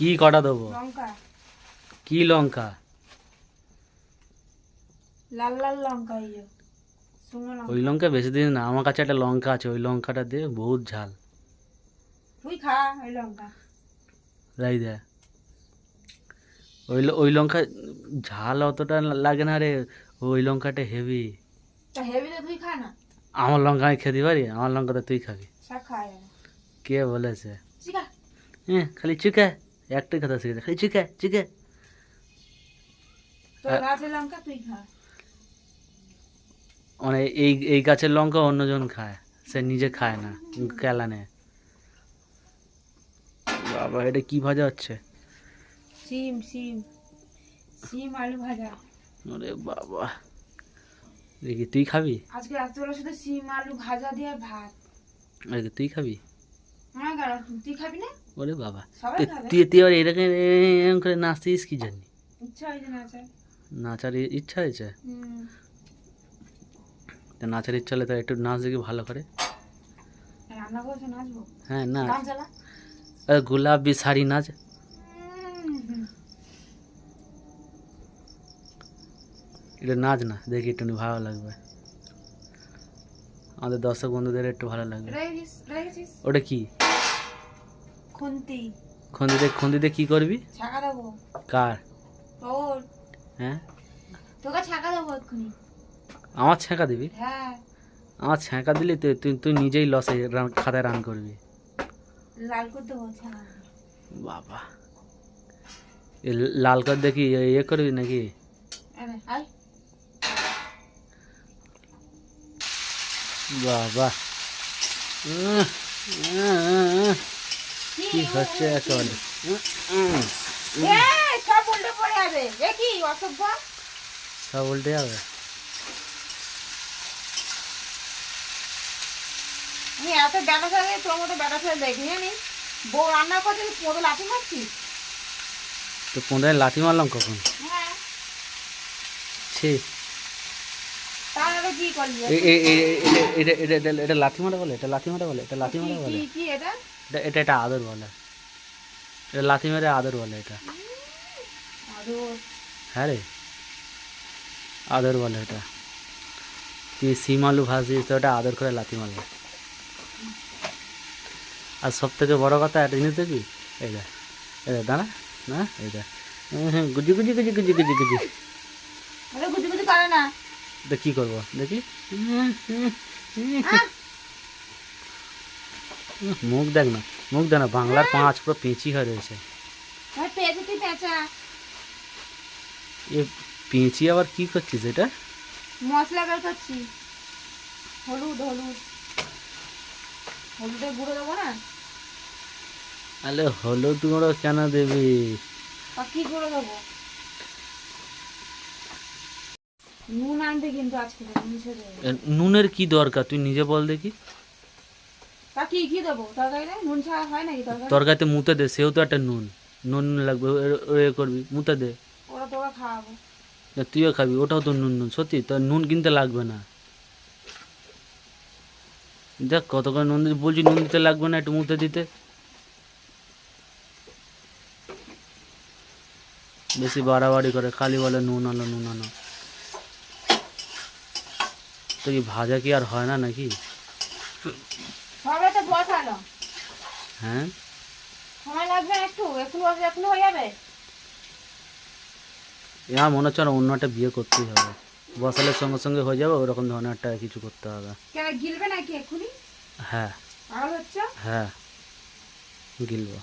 কি কটা দেবো? লঙ্কা, কি লঙ্কা? লাল লাল লঙ্কা, এই যে শুকনো লঙ্কা। ওই লঙ্কা বেশি দিন না, আমার কাছে একটা লঙ্কা আছে, ওই লঙ্কাটা দিয়ে বহুত ঝাল। তুই খা ওই লঙ্কা। রাই দে, ওই লঙ্কা ঝাল অতটা লাগে না রে, ওই লঙ্কাটা হেভি। তা হেভি তো তুই খা না। আমার লঙ্কা আমি খেতে পারি? আমার লঙ্কাটা তুই খাবি? সব খাওয়া যাবে। কে বলেছে? চিকা, হ্যাঁ, খালি চিকে, একটাই কথা শিখেছে, খালি চিকে চিকে। তোর গাছের লঙ্কা তুই খা। মানে এই গাছের লঙ্কা অন্যজন খায়, সে নিজে খায় না, কেলানে। বাবা, এটা কি ভাজা হচ্ছে? সিম সিম সিম আলু ভাজা। ওরে বাবা, দেখি তুই খাবি? আজকে রাত্রেবেলা শুধু সিম আলু ভাজা দিয়ে ভাত। আরে তুই খাবি? হ্যাঁ কেন, তুই খাবি না? ওরে বাবা, সবাই খাবে। তুই আবার এরকম করে নাচতিস কি জানি? ইচ্ছা হয়েছে না চাই। নাচার ইচ্ছা হয়েছে? তা নাচার ইচ্ছা হলে তো একটু নাচ দেখি ভালো করে। রান্না করছে, নাচবো। হ্যাঁ, নাচ। গান চালা। গোলাপি শাড়ি নাচ। এটা নাচ না, দেখি একটু ভালো লাগবে, আমাদের দর্শক বন্ধুদের একটু ভালো লাগবে। ওটা কি? খুন্তি। খন্দিতে কি করবি? ছাকা দেবো। কার? তোর। হ্যাঁ, তোকে ছাকা দেবো এক্ষুনি। আমার ছ্যাঁকা দিবি? হ্যাঁ। আমার ছ্যাঁকা দিলে তুই তুই নিজেই লসে খাতায় রান করবি। লাল করে দেবো ছাকা। বাবা, এ লাল করে দেখি ইয়ে করবি নাকি? আয়। বাবা, কি হচ্ছে একেবারে? সব উল্টে পড়ে যাবে, দেখি অসভ্য। সব উল্টে যাবে। আমি এত বেটা ছেলে, তোর মতো বেটা ছেলে দেখি জানিস। বউ রান্না করছে, পোঁদে লাঠি মারছিস। তো 15 লাথি মারলাম কখন? হ্যাঁ, ছি, তাহলে কি করলি? এটা লাথি মারা বলে? এটা লাথি মারা বলে? এটা লাথি মারা বলে? কি এটা? এটা এটা আদর বলে। এটা লাথি মেরে আদর বলে এটা। আদর? হ্যাঁ রে, আদর বলে এটা। তুই সিম আলু ভাজিস তো এটা আদর করে লাথি মারবে। আর সব থেকে বড় কথা একটা জিনিস দেখবি, এই দেখ, এই দেখ, দাঁড়া না, এই দেখ, গুজি গুজি গুজি গুজি গুজি গুজি। আরে গুজি গুজি করে না। দেখ কি করবো, দেখি, মুখ দেখ না, মুখ দেখ না, বাংলার 5 পুরো পেঁচি হয়ে রয়েছে। পেঁচে তুই পেঁচা। এ পেঁচি আবার কি করছিস এটা? মশলা বের করছি। হলুদ হলুদ হলুদের গুঁড়ো দেবো না? আরে হলুদ গুঁড়ো কেন দেবি? কি গুঁড়ো দেবো? নুন আনবে কিন্তু আজকে, নুনের কি দরকার তুই নিজে বল দেখি? তা কি কি দেবো তরকারিতে? নুন ছাড়া হয় নাকি তরকারি? তরকারিতে মুতে দে, সেও তো একটা নুন, নুন লাগবে, এ করবি, মুতে দে। ওরা তোকে খাওয়াবো। তুইও খাবি, ওটাও তো নুন, নুন সত্যি তো, নুন কিনতে লাগবে না। দেখ কত করে নুন দিতে বলছি, নুন দিতে লাগবে না, একটু মুতে দিতে। বেশি বাড়াবাড়ি করে, খালি বলে নুন আনো নুন আনো। তো কি ভাজা কি আর হয় না নাকি? সবে তো বসালো। হ্যাঁ, সময় লাগবে না একটু, এখনো হয়ে যাবে। আমার মনে হচ্ছে না, অন্য একটা বিয়ে করতেই হবে, বসালের সঙ্গে সঙ্গে হয়ে যাবে, ওরকম ধরনের একটা কিছু করতে হবে। কেন গিলবে নাকি এক্ষুনি? হ্যাঁ পাগল হচ্ছে? হ্যাঁ, গিলবো।